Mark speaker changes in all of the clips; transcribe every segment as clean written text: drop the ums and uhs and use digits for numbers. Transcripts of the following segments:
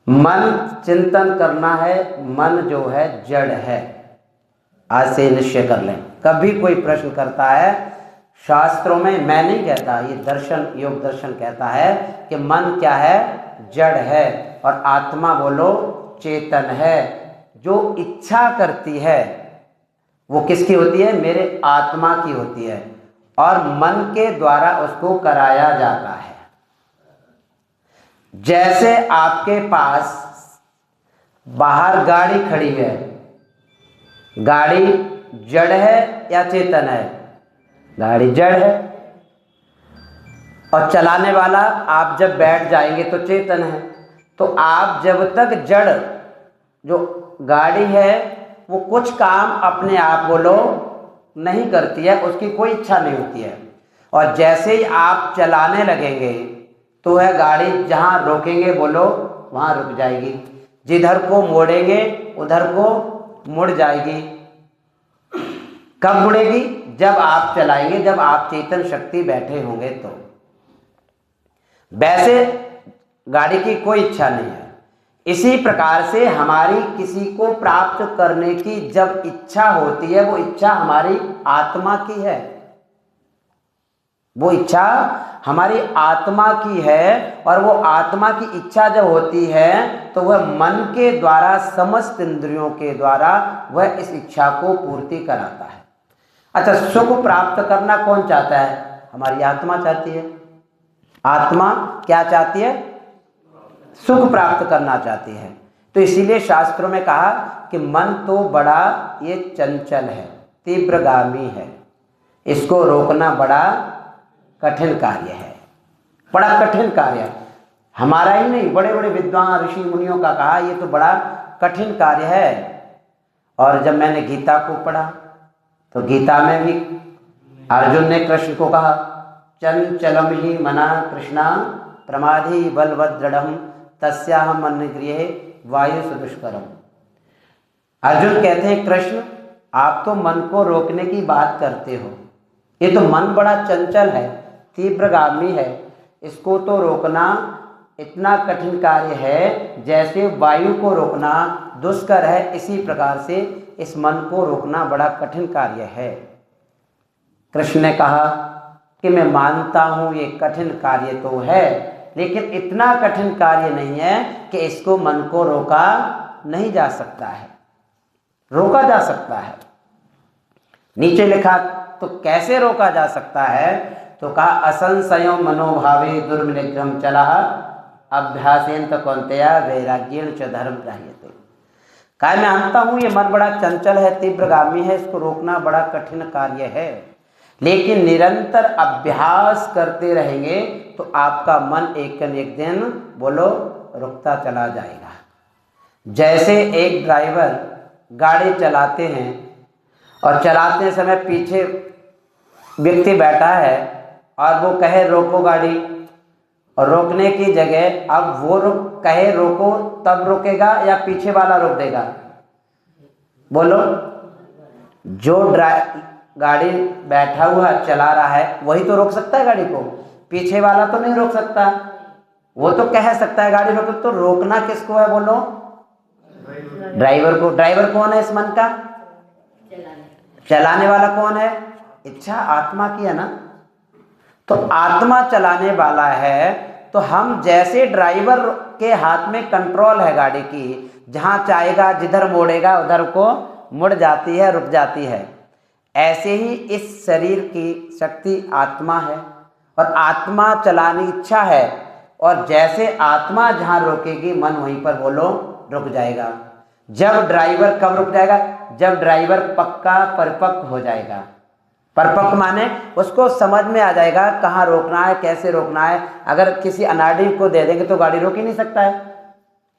Speaker 1: मन चिंतन करना है, मन जो है जड़ है। आज से निश्चय कर लें। कभी कोई प्रश्न करता है शास्त्रों में, मैं नहीं कहता, ये दर्शन, योग दर्शन कहता है कि मन क्या है, जड़ है, और आत्मा बोलो चेतन है। जो इच्छा करती है वो किसकी होती है, मेरे आत्मा की होती है, और मन के द्वारा उसको कराया जाता है। जैसे आपके पास बाहर गाड़ी खड़ी है, गाड़ी जड़ है या चेतन है, गाड़ी जड़ है, और चलाने वाला आप जब बैठ जाएंगे तो चेतन है। तो आप जब तक जड़ जो गाड़ी है वो कुछ काम अपने आप बोलो नहीं करती है, उसकी कोई इच्छा नहीं होती है, और जैसे ही आप चलाने लगेंगे तो वह गाड़ी जहाँ रोकेंगे बोलो वहाँ रुक जाएगी, जिधर को मोड़ेंगे उधर को मुड़ जाएगी। कब मुड़ेगी, जब आप चलाएंगे, जब आप चेतन शक्ति बैठे होंगे तो। वैसे गाड़ी की कोई इच्छा नहीं है। इसी प्रकार से हमारी किसी को प्राप्त करने की जब इच्छा होती है, वो इच्छा हमारी आत्मा की है, वो इच्छा हमारी आत्मा की है, और वो आत्मा की इच्छा जब होती है तो वह मन के द्वारा, समस्त इंद्रियों के द्वारा वह इस इच्छा को पूर्ति कराता है। अच्छा, सुख प्राप्त करना कौन चाहता है, हमारी आत्मा चाहती है। आत्मा क्या चाहती है, सुख प्राप्त करना चाहती है। तो इसीलिए शास्त्रों में कहा कि मन तो बड़ा ये चंचल है, तीव्रगामी है, इसको रोकना बड़ा कठिन कार्य है, बड़ा कठिन कार्य है। हमारा ही नहीं, बड़े बड़े विद्वान ऋषि मुनियों का कहा ये तो बड़ा कठिन कार्य है। और जब मैंने गीता को पढ़ा तो गीता में भी अर्जुन ने कृष्ण को कहा, चंचलम ही मना कृष्णा प्रमादी बलवद दृढ़म तस्याहम मन गृहे वायु सुदुष्करम। अर्जुन कहते हैं कृष्ण, आप तो मन को रोकने की बात करते हो, ये तो मन बड़ा चंचल है, तीव्रगामी है, इसको तो रोकना इतना कठिन कार्य है जैसे वायु को रोकना दुष्कर है। इसी प्रकार से इस मन को रोकना बड़ा कठिन कार्य है। कृष्ण ने कहा कि मैं मानता हूँ ये कठिन कार्य तो है, लेकिन इतना कठिन कार्य नहीं है कि इसको मन को रोका नहीं जा सकता है, रोका जा सकता है। नीचे लिखा तो कैसे रोका जा सकता है, तो कहा असंशयो मनोभावे दुर्निग्रहम चलः अभ्यासेन तो कौन्तेय वैराग्येण च धर्म ग्रह्यते। कहा मैं मानता हूँ ये मन बड़ा चंचल है, तीव्रगामी है, इसको रोकना बड़ा कठिन कार्य है, लेकिन निरंतर अभ्यास करते रहेंगे तो आपका मन एक न एक दिन बोलो रुकता चला जाएगा। जैसे एक ड्राइवर गाड़ी चलाते हैं और चलाते समय पीछे व्यक्ति बैठा है और वो कहे रोको गाड़ी, और रोकने की जगह अब वो कहे रोको तब रुकेगा या पीछे वाला रोक देगा, बोलो। जो गाड़ी बैठा हुआ चला रहा है वही तो रोक सकता है गाड़ी को, पीछे वाला तो नहीं रोक सकता। वो तो कह सकता है गाड़ी रोको, तो रोकना किसको है बोलो, ड्राइवर को। ड्राइवर कौन है इस मन का, चलाने वाला कौन है, इच्छा आत्मा की है ना। तो आत्मा चलाने वाला है, तो हम जैसे ड्राइवर के हाथ में कंट्रोल है गाड़ी की, जहाँ चाहेगा जिधर मोड़ेगा उधर को मुड़ जाती है, रुक जाती है। ऐसे ही इस शरीर की शक्ति आत्मा है, और आत्मा चलाने इच्छा है, और जैसे आत्मा जहाँ रोकेगी मन वहीं पर बोलो रुक जाएगा। जब ड्राइवर कब रुक जाएगा, जब ड्राइवर पक्का परिपक्व हो जाएगा। परिपक्व माने उसको समझ में आ जाएगा कहाँ रोकना है, कैसे रोकना है। अगर किसी अनाड़ी को दे देंगे तो गाड़ी रोक ही नहीं सकता है।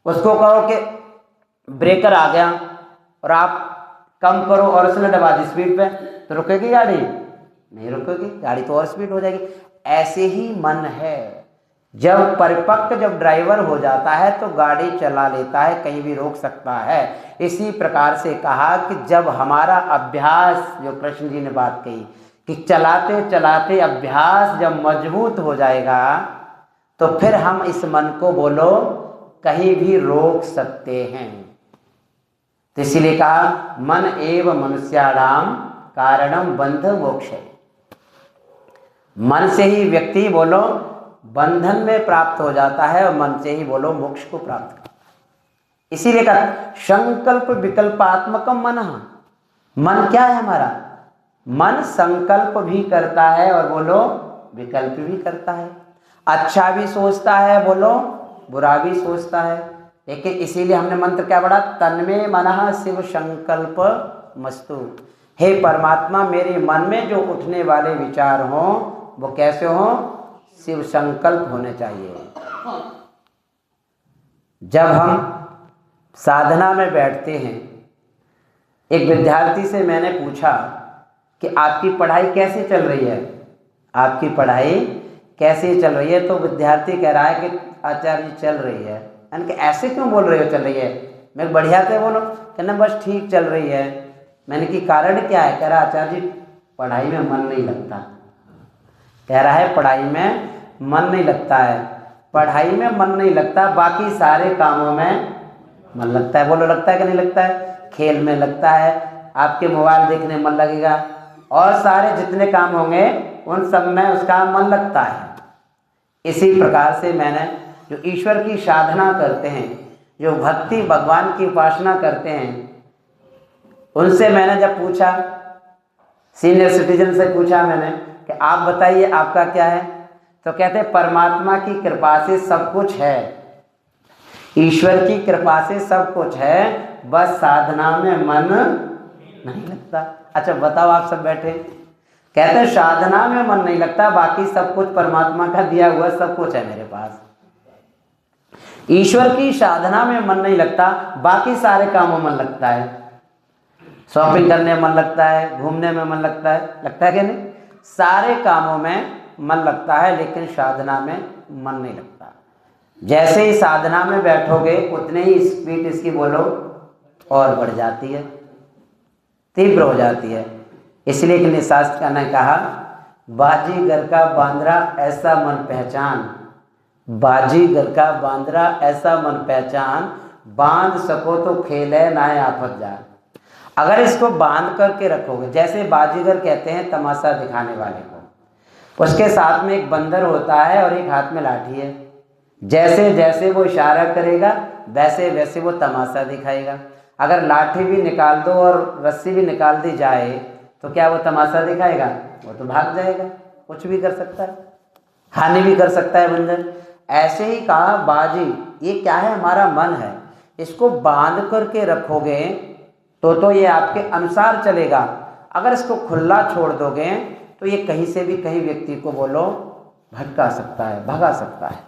Speaker 1: उसको कहो कि ब्रेकर आ गया और आप कम करो और उसने दबा दी स्पीड पे, तो रुकेगी गाड़ी, नहीं रुकेगी, गाड़ी तो और स्पीड हो जाएगी। ऐसे ही मन है, जब परिपक्व जब ड्राइवर हो जाता है तो गाड़ी चला लेता है, कहीं भी रोक सकता है। इसी प्रकार से कहा कि जब हमारा अभ्यास, जो कृष्ण जी ने बात कही कि चलाते चलाते अभ्यास जब मजबूत हो जाएगा तो फिर हम इस मन को बोलो कहीं भी रोक सकते हैं। तो इसीलिए कहा मन एव मनुष्याणाम कारणम बंध मोक्ष। मन से ही व्यक्ति बोलो बंधन में प्राप्त हो जाता है और मन से ही बोलो मोक्ष को प्राप्त करता है। इसीलिए कहा संकल्प विकल्पात्मकम मन। मन क्या है हमारा? मन संकल्प भी करता है और बोलो विकल्प भी करता है। अच्छा भी सोचता है, बोलो बुरा भी सोचता है। लेकिन इसीलिए हमने मंत्र क्या पढ़ा? तन्मे मनः शिव संकल्प मस्तु। हे परमात्मा, मेरे मन में जो उठने वाले विचार हों वो कैसे हों? शिव संकल्प होने चाहिए। जब हम साधना में बैठते हैं, एक विद्यार्थी से मैंने पूछा कि आपकी पढ़ाई कैसे चल रही है, आपकी पढ़ाई कैसे चल रही है? तो विद्यार्थी कह रहा है कि आचार्य जी चल रही है। मैंने कहा ऐसे क्यों बोल रहे हो चल रही है? मैं बढ़िया से बोलो। कहना बस ठीक चल रही है। मैंने कि कारण क्या है? कह रहा आचार्य जी पढ़ाई में मन नहीं लगता। कह रहा है पढ़ाई में मन नहीं लगता है। पढ़ाई में मन नहीं लगता, बाकी सारे कामों में मन लगता है। बोलो लगता है कि नहीं लगता है? खेल में लगता है, आपके मोबाइल देखने में मन लगेगा, और सारे जितने काम होंगे उन सब में उसका मन लगता है। इसी प्रकार से मैंने जो ईश्वर की साधना करते हैं, जो भक्ति भगवान की उपासना करते हैं, उनसे मैंने जब पूछा, सीनियर सिटीजन से पूछा मैंने कि आप बताइए आपका क्या है? तो कहते परमात्मा की कृपा से सब कुछ है, ईश्वर की कृपा से सब कुछ है, बस साधना में मन नहीं लगता। अच्छा बताओ आप सब बैठे, कहते साधना में मन नहीं लगता, बाकी सब कुछ परमात्मा का दिया हुआ सब कुछ है मेरे पास। ईश्वर की साधना में मन नहीं लगता, बाकी सारे कामों में मन लगता है। शॉपिंग करने में मन लगता है, घूमने में मन लगता है कि नहीं? सारे कामों में मन लगता है, लेकिन साधना में मन नहीं लगता। जैसे ही साधना में बैठोगे उतने ही स्पीड इसकी बोलो और बढ़ जाती है, तीव्र हो जाती है। इसलिए कि निशास्त्र ने कहा बाजीगर का बांद्रा ऐसा मन पहचान, बाजीगर का बांद्रा ऐसा मन पहचान, बांध सको तो खेले ना आफत जान। अगर इसको बांध करके रखोगे, जैसे बाजीगर कहते हैं तमाशा दिखाने वाले को, उसके साथ में एक बंदर होता है और एक हाथ में लाठी है। जैसे जैसे वो इशारा करेगा वैसे वैसे वो तमाशा दिखाएगा। अगर लाठी भी निकाल दो और रस्सी भी निकाल दी जाए तो क्या वो तमाशा दिखाएगा? वो तो भाग जाएगा। कुछ भी कर सकता है, हानि भी कर सकता है बंदर। ऐसे ही कहा बाजी, ये क्या है? हमारा मन है, इसको बांध करके रखोगे तो ये आपके अनुसार चलेगा। अगर इसको खुला छोड़ दोगे तो ये कहीं से भी कहीं व्यक्ति को बोलो भटका सकता है, भगा सकता है।